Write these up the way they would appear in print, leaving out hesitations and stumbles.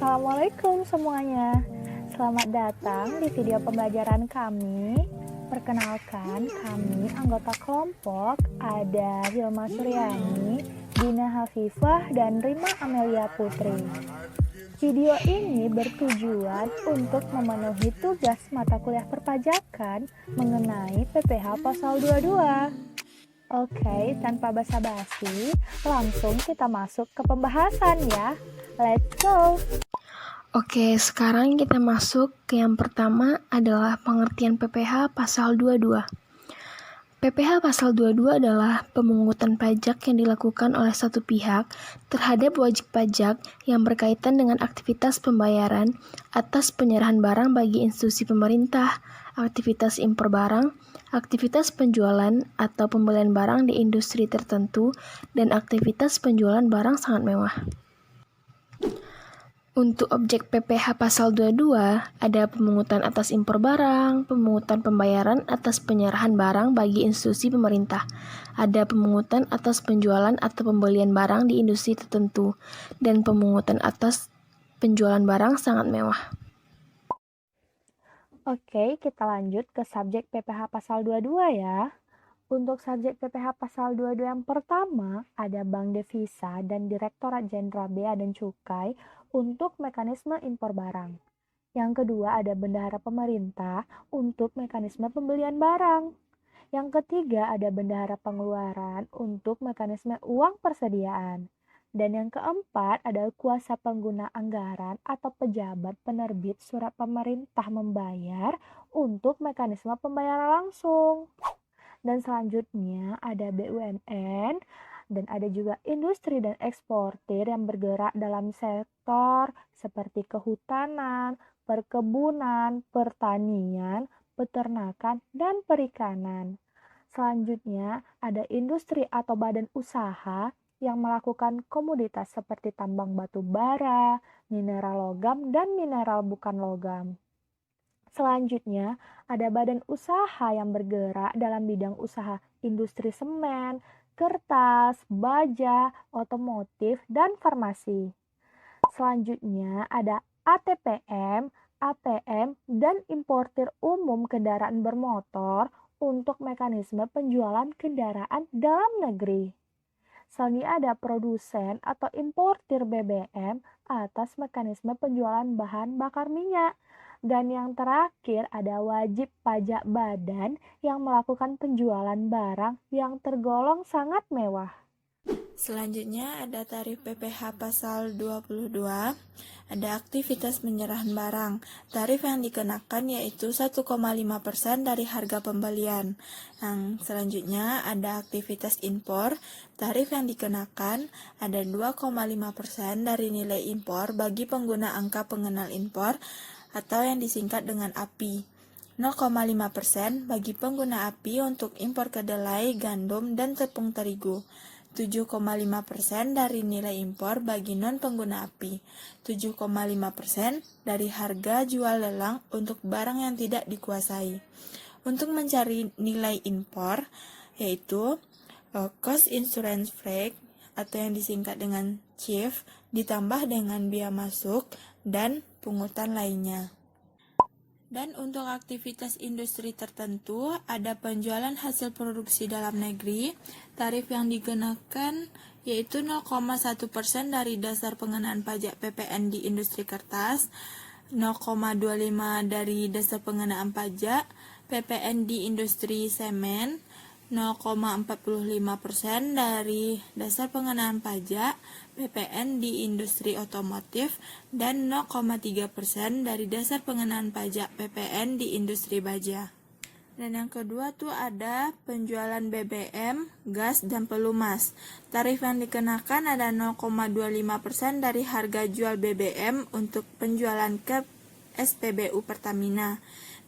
Assalamualaikum semuanya. Selamat datang di video pembelajaran kami. Perkenalkan, kami anggota kelompok ada Hilma Suryani, Dina Hafifah, dan Rima Amelia Putri. Video ini bertujuan untuk memenuhi tugas mata kuliah perpajakan mengenai PPh Pasal 22. Oke, tanpa basa-basi, langsung kita masuk ke pembahasan ya. Let's go! Oke, sekarang kita masuk ke yang pertama adalah pengertian PPh Pasal 22. PPh Pasal 22 adalah pemungutan pajak yang dilakukan oleh satu pihak terhadap wajib pajak yang berkaitan dengan aktivitas pembayaran atas penyerahan barang bagi institusi pemerintah, aktivitas impor barang, aktivitas penjualan atau pembelian barang di industri tertentu, dan aktivitas penjualan barang sangat mewah. Untuk objek PPh Pasal 22, ada pemungutan atas impor barang, pemungutan pembayaran atas penyerahan barang bagi institusi pemerintah, ada pemungutan atas penjualan atau pembelian barang di industri tertentu, dan pemungutan atas penjualan barang sangat mewah. Oke, kita lanjut ke subjek PPh Pasal 22 ya. Untuk subjek PPh Pasal 22 yang pertama, ada Bank Devisa dan Direktorat Jenderal Bea dan Cukai untuk mekanisme impor barang. Yang kedua, ada Bendahara Pemerintah untuk mekanisme pembelian barang. Yang ketiga, ada Bendahara Pengeluaran untuk mekanisme uang persediaan. Dan yang keempat, ada kuasa pengguna anggaran atau pejabat penerbit surat pemerintah membayar untuk mekanisme pembayaran langsung. Dan selanjutnya ada BUMN, dan ada juga industri dan eksportir yang bergerak dalam sektor seperti kehutanan, perkebunan, pertanian, peternakan, dan perikanan. Selanjutnya ada industri atau badan usaha yang melakukan komoditas seperti tambang batu bara, mineral logam, dan mineral bukan logam. Selanjutnya, ada badan usaha yang bergerak dalam bidang usaha industri semen, kertas, baja, otomotif, dan farmasi. Selanjutnya, ada ATPM, APM, dan importir umum kendaraan bermotor untuk mekanisme penjualan kendaraan dalam negeri. Selanjutnya ada produsen atau importir BBM atas mekanisme penjualan bahan bakar minyak. Dan yang terakhir ada wajib pajak badan yang melakukan penjualan barang yang tergolong sangat mewah. Selanjutnya ada tarif PPh Pasal 22, ada aktivitas penyerahan barang. Tarif yang dikenakan yaitu 1,5% dari harga pembelian. Yang selanjutnya ada aktivitas impor. Tarif yang dikenakan ada 2,5% dari nilai impor bagi pengguna angka pengenal impor atau yang disingkat dengan API. 0,5% bagi pengguna API untuk impor kedelai, gandum, dan tepung terigu. 7,5% dari nilai impor bagi non-pengguna API, 7,5% dari harga jual lelang untuk barang yang tidak dikuasai. Untuk mencari nilai impor, yaitu cost insurance freight atau yang disingkat dengan CIF, ditambah dengan biaya masuk dan pungutan lainnya. Dan untuk aktivitas industri tertentu, ada penjualan hasil produksi dalam negeri. Tarif yang dikenakan yaitu 0,1% dari dasar pengenaan pajak PPN di industri kertas, 0,25% dari dasar pengenaan pajak PPN di industri semen, 0,45% dari dasar pengenaan pajak PPN di industri otomotif, dan 0,3% dari dasar pengenaan pajak PPN di industri baja. Dan yang kedua tuh ada penjualan BBM, gas, dan pelumas. Tarif yang dikenakan ada 0,25% dari harga jual BBM untuk penjualan ke SPBU Pertamina,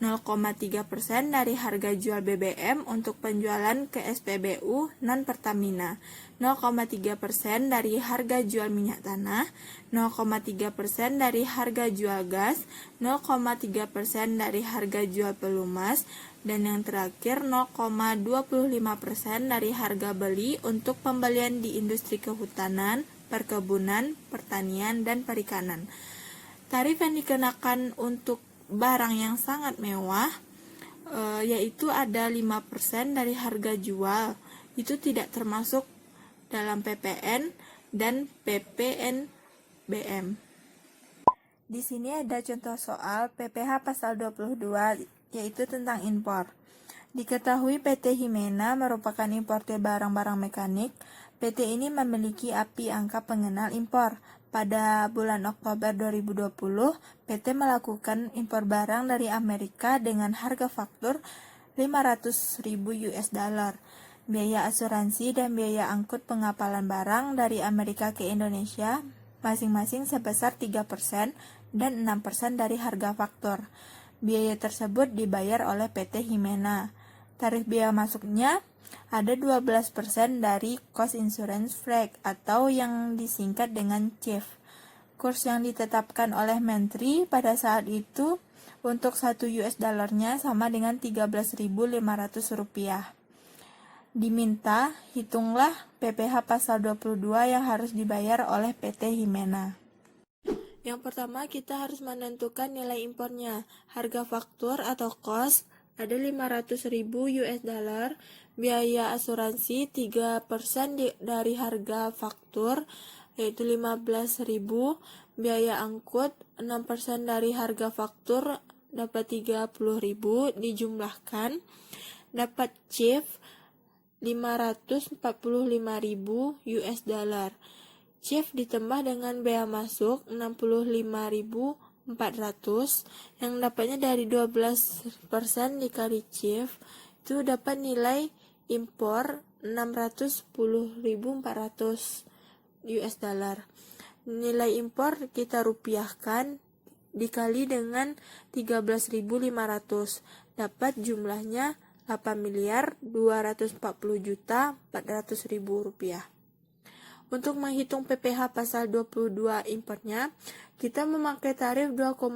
0,3% dari harga jual BBM untuk penjualan ke SPBU non-Pertamina, 0,3% dari harga jual minyak tanah, 0,3% dari harga jual gas, 0,3% dari harga jual pelumas, dan yang terakhir 0,25% dari harga beli untuk pembelian di industri kehutanan, perkebunan, pertanian, dan perikanan. Tarif yang dikenakan untuk barang yang sangat mewah yaitu ada 5% dari harga jual. Itu tidak termasuk dalam PPN dan PPNBM. Di sini ada contoh soal PPh pasal 22 yaitu tentang impor. Diketahui PT Himena merupakan importir barang-barang mekanik. PT ini memiliki API angka pengenal impor. Pada bulan Oktober 2020, PT melakukan impor barang dari Amerika dengan harga faktur 500.000 US dollar. Biaya asuransi dan biaya angkut pengapalan barang dari Amerika ke Indonesia masing-masing sebesar 3% dan 6% dari harga faktur. Biaya tersebut dibayar oleh PT Himena. Tarif biaya masuknya ada 12% dari cost insurance flag atau yang disingkat dengan CIF. Kurs yang ditetapkan oleh Menteri pada saat itu untuk 1 US dollarnya sama dengan 13.500 rupiah. Diminta, hitunglah PPh pasal 22 yang harus dibayar oleh PT Himena. Yang pertama, kita harus menentukan nilai impornya. Harga faktur atau cost ada 500.000 US dollar, biaya asuransi 3% dari harga faktur, yaitu 15.000, biaya angkut 6% dari harga faktur, dapat 30.000, dijumlahkan, dapat CIF 545.000 US dollar. CIF ditambah dengan bea masuk 65.400 yang dapatnya dari 12% dikali CIF itu dapat nilai impor 610.400 US dollar. Nilai impor kita rupiahkan dikali dengan 13.500 dapat jumlahnya 8.240.400.000 rupiah. Untuk menghitung PPh pasal 22 importnya, kita memakai tarif 2,5%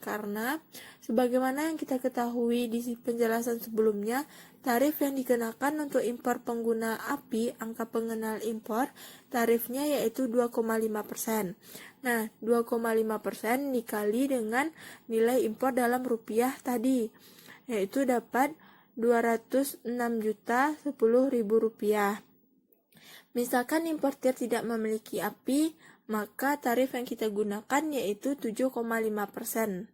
karena sebagaimana yang kita ketahui di penjelasan sebelumnya, tarif yang dikenakan untuk impor pengguna API angka pengenal impor, tarifnya yaitu 2,5%. Nah, 2,5% dikali dengan nilai impor dalam rupiah tadi, yaitu dapat 206.010.000 rupiah. Misalkan importir tidak memiliki API, maka tarif yang kita gunakan yaitu 7,5%.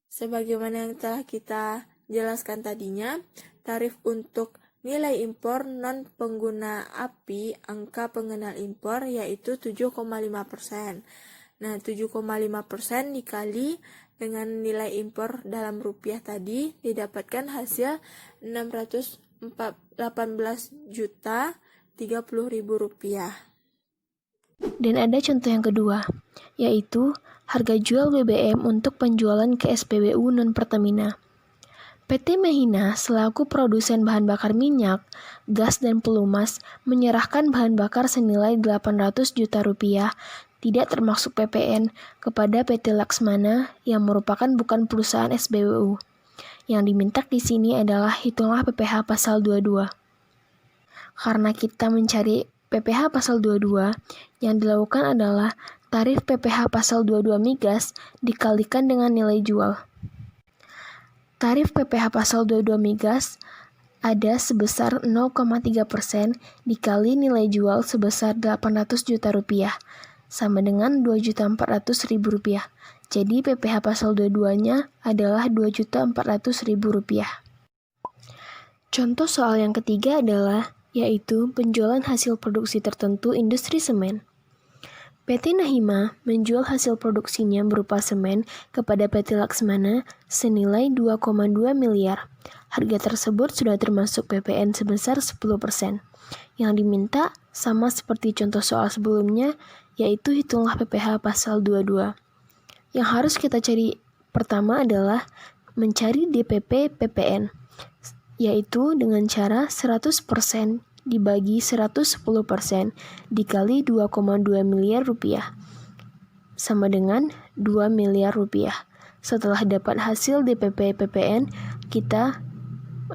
Sebagaimana yang telah kita jelaskan tadinya, tarif untuk nilai impor non pengguna API angka pengenal impor yaitu 7,5%. Nah, 7,5% dikali dengan nilai impor dalam rupiah tadi didapatkan hasil 618.030.000 rupiah. Dan ada contoh yang kedua, yaitu harga jual BBM untuk penjualan ke SPBU non-Pertamina. PT Mahina selaku produsen bahan bakar minyak, gas dan pelumas menyerahkan bahan bakar senilai 800 juta rupiah tidak termasuk PPN kepada PT Laksmana yang merupakan bukan perusahaan SPBU. Yang diminta di sini adalah hitunglah PPh pasal 22. Karena kita mencari PPh pasal 22, yang dilakukan adalah tarif PPh pasal 22 migas dikalikan dengan nilai jual. Tarif PPh pasal 22 migas ada sebesar 0,3% dikali nilai jual sebesar 800 juta rupiah, sama dengan 2.400.000 rupiah. Jadi PPh pasal 22-nya adalah 2.400.000 rupiah. Contoh soal yang ketiga adalah yaitu penjualan hasil produksi tertentu industri semen. PT Nahima menjual hasil produksinya berupa semen kepada PT Laksmana senilai 2,2 miliar. Harga tersebut sudah termasuk PPN sebesar 10%. Yang diminta sama seperti contoh soal sebelumnya, yaitu hitunglah PPh pasal 22. Yang harus kita cari pertama adalah mencari DPP PPN, yaitu dengan cara 100% dibagi 110% dikali 2,2 miliar rupiah, sama dengan 2 miliar rupiah. Setelah dapat hasil DPP PPN, kita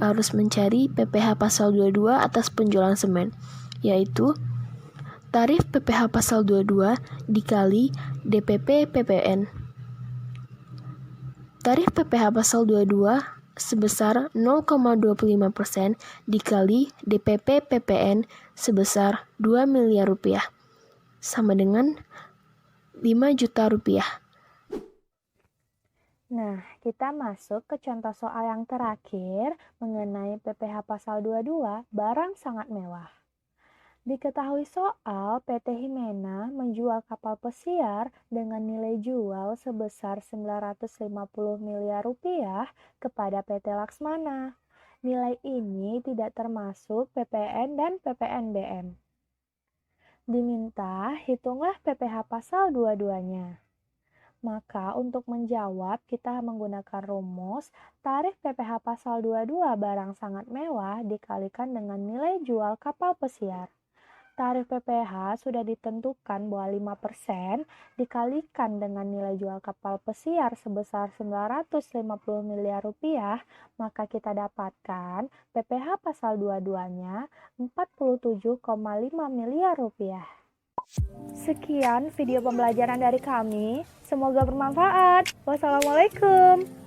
harus mencari PPh pasal 22 atas penjualan semen, yaitu tarif PPh pasal 22 dikali DPP PPN. Tarif PPh pasal 22 sebesar 0,25% dikali DPP PPN sebesar 2 miliar rupiah, sama dengan 5 juta rupiah. Nah, kita masuk ke contoh soal yang terakhir mengenai PPh pasal 22, barang sangat mewah. Diketahui soal PT Himena menjual kapal pesiar dengan nilai jual sebesar 950 miliar rupiah kepada PT Laksmana. Nilai ini tidak termasuk PPN dan PPNBM. Diminta hitunglah PPh pasal 22-nya. Maka untuk menjawab kita menggunakan rumus tarif PPh pasal 22 barang sangat mewah dikalikan dengan nilai jual kapal pesiar. Tarif PPh sudah ditentukan bahwa 5% dikalikan dengan nilai jual kapal pesiar sebesar 950 miliar rupiah, maka kita dapatkan PPh pasal 22-nya 47,5 miliar rupiah. Sekian video pembelajaran dari kami. Semoga bermanfaat. Wassalamualaikum.